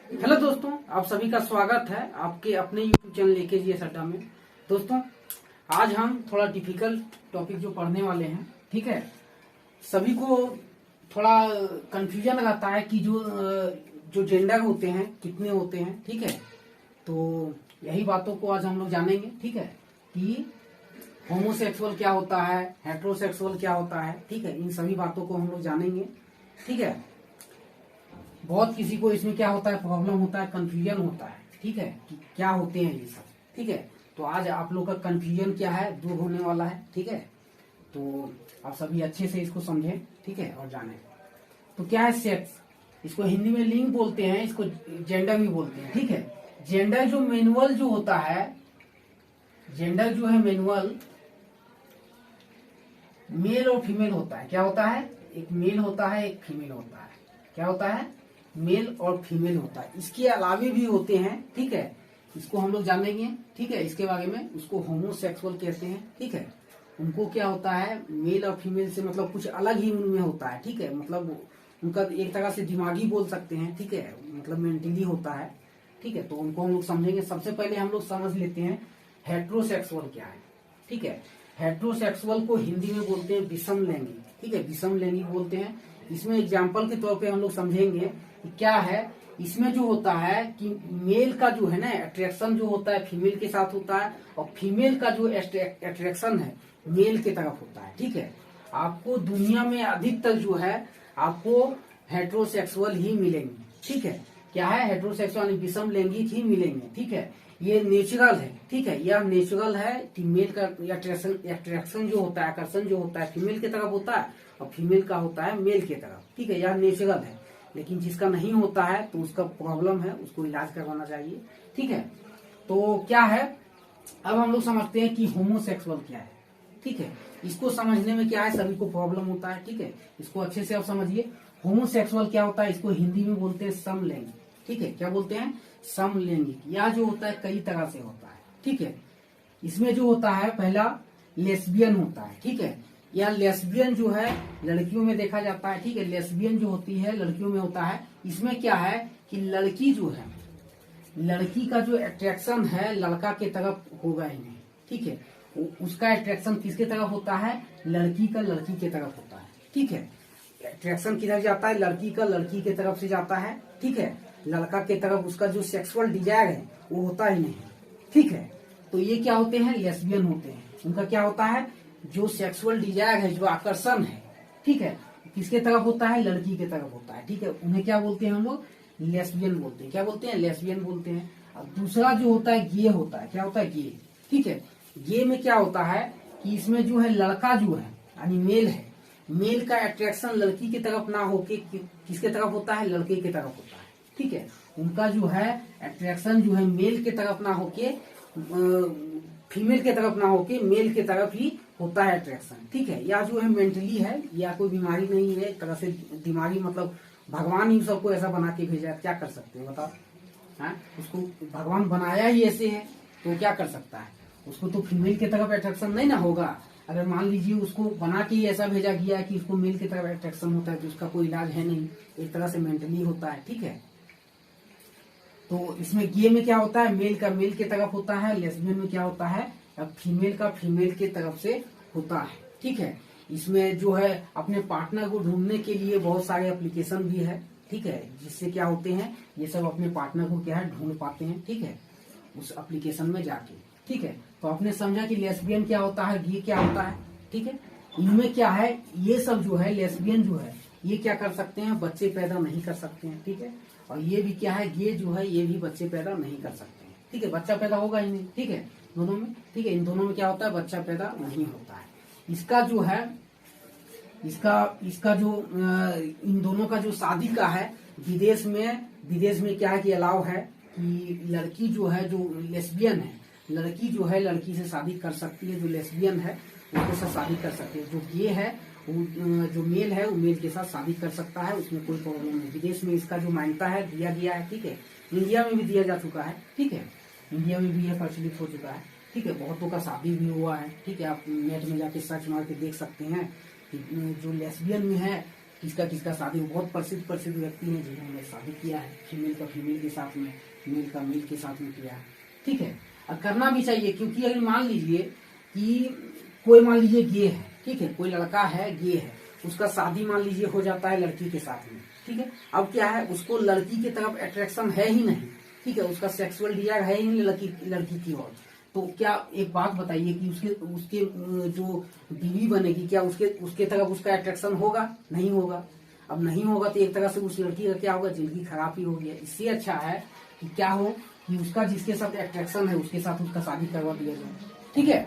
Hello दोस्तों, आप सभी का स्वागत है आपके अपने YouTube चैनल AKGS अड्डा में। दोस्तों, आज हम थोड़ा डिफिकल्ट टॉपिक जो पढ़ने वाले हैं, ठीक है। सभी को थोड़ा कंफ्यूजन रहता है कि जो जेंडर होते हैं कितने होते हैं, ठीक है। तो यही बातों को आज हम लोग जानेंगे, ठीक है, कि होमोसेक्सुअल क्या होता है, हेट्रोसेक्सुअल क्या होता है, ठीक है। इन सभी बातों को हम लोग जानेंगे, ठीक है। बहुत किसी को इसमें क्या होता है, प्रॉब्लम होता है, कंफ्यूजन होता है, ठीक है, कि क्या होते हैं ये सब, ठीक है। तो आज आप लोग का कंफ्यूजन क्या है दूर होने वाला है, ठीक है। तो आप सभी अच्छे से इसको समझें, ठीक है, और जानें। तो क्या है सेक्स, इसको हिंदी में लिंग बोलते हैं, इसको जेंडर भी बोलते हैं, ठीक है। जेंडर जो मैनुअल जो होता है, जेंडर जो है मैनुअल मेल और फीमेल होता है। क्या होता है, एक मेल होता है, एक फीमेल होता है। क्या होता है, मेल और फीमेल होता है। इसके अलावे भी होते हैं, ठीक है, इसको हम लोग जानेंगे, ठीक है। इसके बारे में उसको होमोसेक्सुअल कहते हैं, ठीक है। उनको क्या होता है, मेल और फीमेल से मतलब कुछ अलग ही उनमें होता है, ठीक है। मतलब उनका एक तरह से दिमागी बोल सकते हैं, ठीक है, मतलब मेंटली होता है, ठीक है। तो उनको हम लोग समझेंगे। सबसे पहले हम लोग समझ लेते हैं हेट्रोसेक्सुअल क्या है, ठीक है। हेट्रोसेक्सुअल को हिंदी में बोलते हैं विषम लैंगिक, ठीक है, विषम लैंगिक बोलते हैं। इसमें एग्जाम्पल के तौर पे हम लोग समझेंगे कि क्या है। इसमें जो होता है कि मेल का जो है ना अट्रैक्शन जो होता है फीमेल के साथ होता है, और फीमेल का जो अट्रैक्शन है मेल के तरफ होता है, ठीक है। आपको दुनिया में अधिकतर जो है आपको हेट्रोसेक्सुअल ही मिलेंगे, ठीक है। क्या है, हेट्रोसेक्सुअल विषम लैंगिक ही मिलेंगे, ठीक है। ये नेचुरल है, ठीक है, यह नेचुरल है कि मेल का अट्रैक्शन जो होता है, आकर्षण जो होता है फीमेल की तरफ होता है, और फीमेल का होता है मेल की तरफ, ठीक है, यह नेचुरल है। लेकिन जिसका नहीं होता है तो उसका प्रॉब्लम है, उसको इलाज करवाना चाहिए, ठीक है। तो क्या है, अब हम लोग समझते हैं कि होमोसेक्सुअल क्या है, ठीक है। इसको समझने में क्या है, सभी को प्रॉब्लम होता है, ठीक है। इसको अच्छे से आप समझिए। होमोसेक्सुअल क्या होता है, इसको हिंदी में बोलते हैं समलैंगिक, ठीक है। क्या बोलते हैं, समलैंगिक। यह जो होता है कई तरह से होता है, ठीक है। इसमें जो होता है पहला लेस्बियन होता है, ठीक है। यह लेस्बियन जो है लड़कियों में देखा जाता है, ठीक है। लेस्बियन जो होती है लड़कियों में होता है। इसमें क्या है कि लड़की जो है, लड़की का जो अट्रैक्शन है लड़का के तरफ होगा ही नहीं, ठीक है। उसका अट्रैक्शन किसके तरफ होता है, लड़की का लड़की के तरफ होता है, ठीक है। अट्रैक्शन किधर जाता है, लड़की का लड़की के तरफ से जाता है, ठीक है। लड़का के तरफ उसका जो सेक्सुअल डिजायर है वो होता ही नहीं, ठीक है। तो ये क्या होते हैं, लेस्बियन होते हैं। उनका क्या होता है, जो सेक्सुअल डिजायर है, जो आकर्षण है, ठीक है, किसके तरफ होता है, लड़की के तरफ होता है, ठीक है। उन्हें क्या बोलते हैं हम लोग, लेस्बियन बोलते हैं। क्या बोलते हैं, लेस्बियन बोलते हैं। अब दूसरा जो होता है गे होता है। क्या होता है, गे, ठीक है। गे में क्या होता है कि इसमें जो है लड़का जो है यानी मेल है, मेल का अट्रैक्शन लड़की की तरफ ना होके किसके तरफ होता है, लड़के की तरफ होता है, ठीक है। उनका जो है अट्रैक्शन जो है मेल के तरफ ना होके फीमेल के तरफ ना होके मेल के तरफ ही होता है अट्रैक्शन, ठीक है। या जो है मेंटली है, या कोई बीमारी नहीं है, एक तरह से दिमागी, मतलब भगवान ही सबको ऐसा बना के भेजा है, क्या कर सकते हैं बताओ। हाँ, उसको भगवान बनाया ही ऐसे है तो क्या कर सकता है। उसको तो फीमेल की तरफ अट्रैक्शन नहीं ना होगा। अगर मान लीजिए उसको बना के ही ऐसा भेजा गया है कि उसको मेल की तरफ अट्रैक्शन होता है तो उसका कोई इलाज है नहीं, एक तरह से मेंटली होता है, ठीक है। तो इसमें गे में क्या होता है, मेल का मेल की तरफ होता है। लेस्बियन में क्या होता है, फीमेल का फीमेल की तरफ से होता है, ठीक है। इसमें जो है अपने पार्टनर को ढूंढने के लिए बहुत सारे एप्लीकेशन भी है, ठीक है, जिससे क्या होते हैं ये सब अपने पार्टनर को क्या है ढूंढ पाते हैं, ठीक है, उस एप्लीकेशन में जाके, ठीक है। तो आपने समझा कि लेस्बियन क्या होता है, गे क्या होता है, ठीक है। इनमें क्या है, ये सब जो है लेस्बियन जो है ये क्या कर सकते हैं, बच्चे पैदा नहीं कर सकते हैं, ठीक है। और ये भी क्या है, गे जो है ये भी बच्चे पैदा नहीं कर सकते हैं, ठीक है। बच्चा पैदा होगा ही नहीं, ठीक है, दोनों में, ठीक है। इन दोनों में क्या होता है, बच्चा पैदा नहीं होता है। इसका जो है इसका जो इन दोनों का जो शादी का है विदेश में क्या है कि अलाउ है कि लड़की जो है जो लेस्बियन है, लड़की जो है लड़की से शादी कर सकती है, जो लेस्बियन है उसके साथ शादी कर सकती है। जो गे है जो मेल है वो मेल के साथ शादी कर सकता है, उसमें कोई प्रॉब्लम नहीं। विदेश में इसका जो मान्यता है दिया गया है, ठीक है। इंडिया में भी दिया जा चुका है, ठीक है, इंडिया में भी यह प्रचलित हो चुका है, ठीक है। बहुतों का शादी भी हुआ है, ठीक है। आप नेट में जाके सर्च मार के देख सकते हैं कि जो लेस्बियन में है किसका किसका शादी, बहुत प्रसिद्ध व्यक्ति है जिन्होंने शादी किया है, फीमेल का फीमेल के साथ में, मेल का मेल के साथ में किया है, ठीक है। और करना भी चाहिए, क्योंकि अगर मान लीजिए कि कोई मान लीजिए गे है, ठीक है, कोई लड़का है गे है, उसका शादी मान लीजिए हो जाता है लड़की के साथ में, ठीक है। अब क्या है, उसको लड़की की तरफ अट्रैक्शन है ही नहीं, ठीक है, उसका सेक्सुअल डिजायर है ही नहीं लड़की की ओर, तो क्या एक बात बताइए कि उसके जो बीवी बनेगी, क्या उसके तरफ उसका अट्रैक्शन होगा? नहीं होगा। अब नहीं होगा तो एक तरह से उस लड़की का क्या होगा, जिंदगी खराब ही होगी। इससे अच्छा है कि क्या हो कि उसका जिसके साथ अट्रैक्शन है उसके साथ उसका शादी करवा दिया जाए, ठीक है।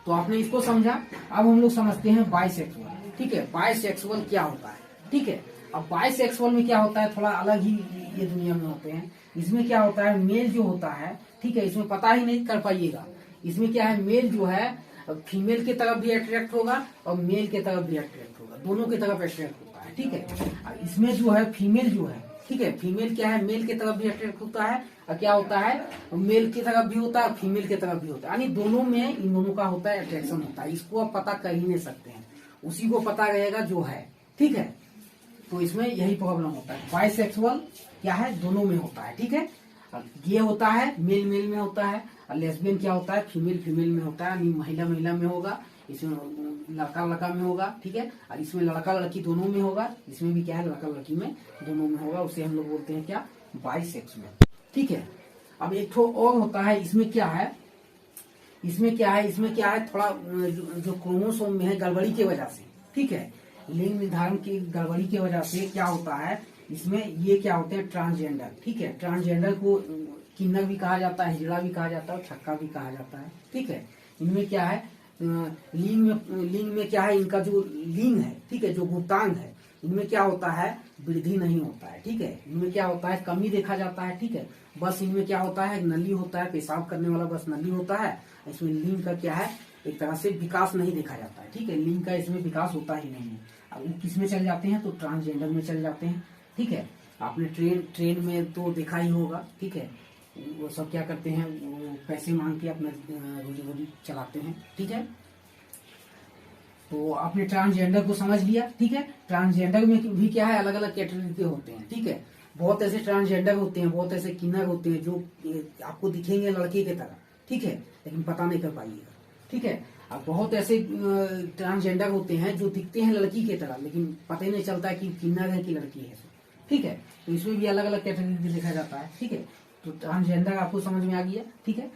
तो आपने इसको समझा। अब हम लोग समझते हैं बाइसेक्सुअल, ठीक है। बाइसेक्सुअल क्या होता है, ठीक है। अब बाइसेक्सुअल में क्या होता है, थोड़ा अलग ही ये दुनिया में होते हैं। इसमें क्या होता है, मेल जो होता है, ठीक है, इसमें पता ही नहीं कर पाइएगा। इसमें क्या है, मेल जो है फीमेल की तरफ भी अट्रैक्ट होगा और मेल की तरफ भी अट्रैक्ट होगा, दोनों की तरफ अट्रैक्ट होता है, ठीक है। इसमें जो है फीमेल जो है, ठीक है, फीमेल क्या है, मेल की तरफ भी अट्रैक्ट होता है, और क्या होता है, मेल की तरफ भी होता है, फीमेल की तरफ भी होता है, यानी दोनों में इन दोनों का होता है अट्रैक्शन होता है। इसको आप पता कर ही नहीं सकते हैं, उसी को पता रहेगा जो है, ठीक है। तो इसमें यही प्रॉब्लम होता है। बाइसेक्सुअल क्या है, दोनों में होता है, ठीक है। ये होता है मेल मेल में होता है, और लेस्बियन क्या होता है, फीमेल फीमेल में होता है, यानी महिला महिला में होगा, इसमें लड़का लड़का में होगा, ठीक है। और इसमें लड़का लड़की दोनों में होगा, इसमें भी क्या है, लड़का लड़की में दोनों में होगा, उसे हम लोग बोलते हैं क्या, बाइसेक्सुअल, ठीक है। अब एक ठो और होता है, इसमें क्या है, इसमें क्या है थोड़ा जो क्रोमोसोम में है गड़बड़ी की वजह से, ठीक है, लिंग निर्धारण की गड़बड़ी की वजह से क्या होता है, इसमें ये क्या होते हैं, ट्रांसजेंडर, ठीक है। ट्रांसजेंडर को किन्नर भी कहा जाता है, हिजड़ा भी कहा जाता है, छक्का भी कहा जाता है, ठीक है। इनमें क्या है, लिंग में क्या है, इनका जो लिंग है, ठीक है, जो गुप्तांग है, इनमें क्या होता है, वृद्धि नहीं होता है, ठीक है। इनमें क्या होता है, कमी देखा जाता है, ठीक है। बस इनमें क्या होता है, नली होता है, पेशाब करने वाला बस नली होता है। इसमें लिंग का क्या है, एक तरह से विकास नहीं देखा जाता है, ठीक है, लिंग का इसमें विकास होता ही नहीं है। अब किस में चल जाते हैं, तो ट्रांसजेंडर में चल जाते हैं, ठीक है। आपने ट्रेन में तो देखा ही होगा, ठीक है, वो सब क्या करते हैं, वो पैसे मांग के अपना रोजी रोटी चलाते हैं, ठीक है। तो आपने ट्रांसजेंडर को समझ लिया, ठीक है। ट्रांसजेंडर में भी क्या है, अलग अलग कैटेगरी के होते हैं, ठीक है। बहुत ऐसे ट्रांसजेंडर होते हैं, बहुत ऐसे किन्नर होते हैं जो आपको दिखेंगे लड़के की तरह, ठीक है, लेकिन पता नहीं कर पाइएगा, ठीक है। अब बहुत ऐसे ट्रांसजेंडर होते हैं जो दिखते हैं लड़की की तरह, लेकिन पता ही नहीं चलता है कि किन्नर है कि लड़की है, ठीक है। तो इसमें भी अलग अलग कैटेगरी देखा जाता है, ठीक है। तो ट्रांसजेंडर आपको समझ में आ गया, ठीक है।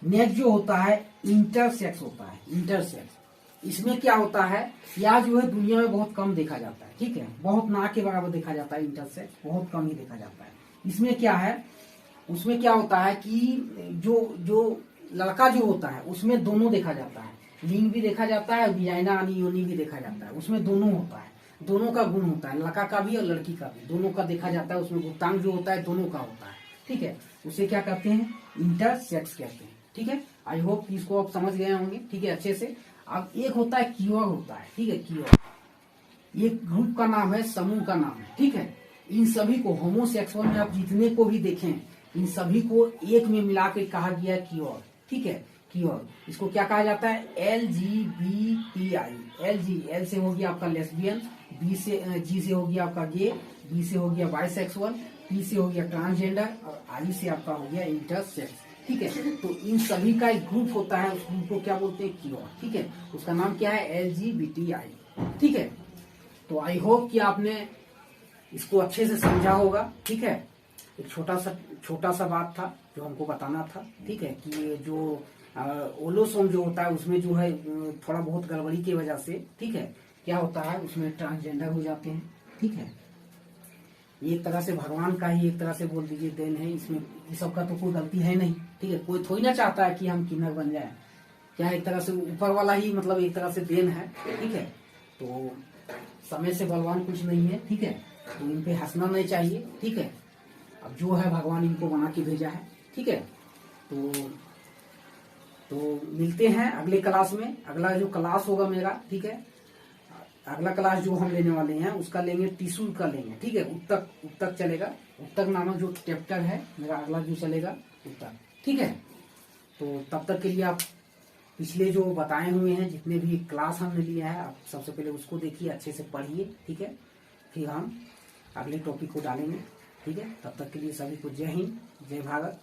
नेक्स्ट जो होता है इंटरसेक्स होता है, इंटरसेक्स। इसमें क्या होता है, या जो है दुनिया में बहुत कम देखा जाता है, ठीक है, बहुत ना के बराबर देखा जाता है, इंटरसेक्स बहुत कम ही देखा जाता है। इसमें क्या है, उसमें क्या होता है कि जो लड़का जो होता है उसमें दोनों देखा जाता है, लिंग भी देखा जाता है, विजाइना यानी योनि भी देखा जाता है, उसमें दोनों होता है, दोनों का गुण होता है, लड़का का भी और लड़की का भी, दोनों का देखा जाता है। उसमें गुप्तांग जो होता है दोनों का होता है, ठीक है। उसे क्या कहते हैं, इंटरसेक्स कहते हैं, ठीक है। आई होप इसको आप समझ गए होंगे, ठीक है, अच्छे से। अब एक होता है क्यूअर होता है, ठीक है, क्यूअर ये ग्रुप का नाम है, समूह का नाम है, ठीक है। इन सभी को होमोसेक्सुअल में आप जितने को भी देखें, इन सभी को एक में मिला के कहा गया क्यूअर, ठीक है, क्यूअर। इसको क्या कहा जाता है, LGBTI। एल से हो गया आपका लेस्बियन, जी से हो गया आपका गे, बी से हो गया बाइसेक्सुअल, टी से हो गया ट्रांसजेंडर, और आई से आपका हो गया इंटरसेक्स, ठीक है। तो इन सभी का एक ग्रुप होता है, उस ग्रुप को क्या बोलते हैं, क्यूअर, ठीक है। उसका नाम क्या है, LGBTI, ठीक है। तो आई होप कि आपने इसको अच्छे से समझा होगा, ठीक है। एक छोटा सा बात था जो हमको बताना था, ठीक है, कि जो ओलोसोम जो होता है उसमें जो है थोड़ा बहुत गड़बड़ी की वजह से, ठीक है, क्या होता है, उसमें ट्रांसजेंडर हो जाते हैं, ठीक है। ये एक तरह से भगवान का ही एक तरह से बोल दीजिए देन है, इसमें इस सब का तो कोई गलती है नहीं, ठीक है। कोई थोड़ी ना चाहता है कि हम किन्नर बन जाए, क्या एक तरह से ऊपर वाला ही मतलब एक तरह से देन है, ठीक है। तो समय से बलवान कुछ नहीं है, ठीक है, तो इन पे हंसना नहीं चाहिए, ठीक है। अब जो है भगवान इनको बना के भेजा है, ठीक है। तो मिलते हैं अगले क्लास में। अगला जो क्लास होगा मेरा, ठीक है, अगला क्लास जो हम लेने वाले हैं उसका लेंगे टिश्यू का लेंगे, ठीक है। उत्तक चलेगा, उत्तक नामक जो चैप्टर है मेरा अगला जो चलेगा उत्तक, ठीक है। तो तब तक के लिए आप पिछले जो बताए हुए हैं जितने भी क्लास हमने लिया है, आप सबसे पहले उसको देखिए, अच्छे से पढ़िए, ठीक है। फिर हम अगले टॉपिक को डालेंगे। ठीक है, तब तक के लिए सभी को जय हिंद, जय भारत।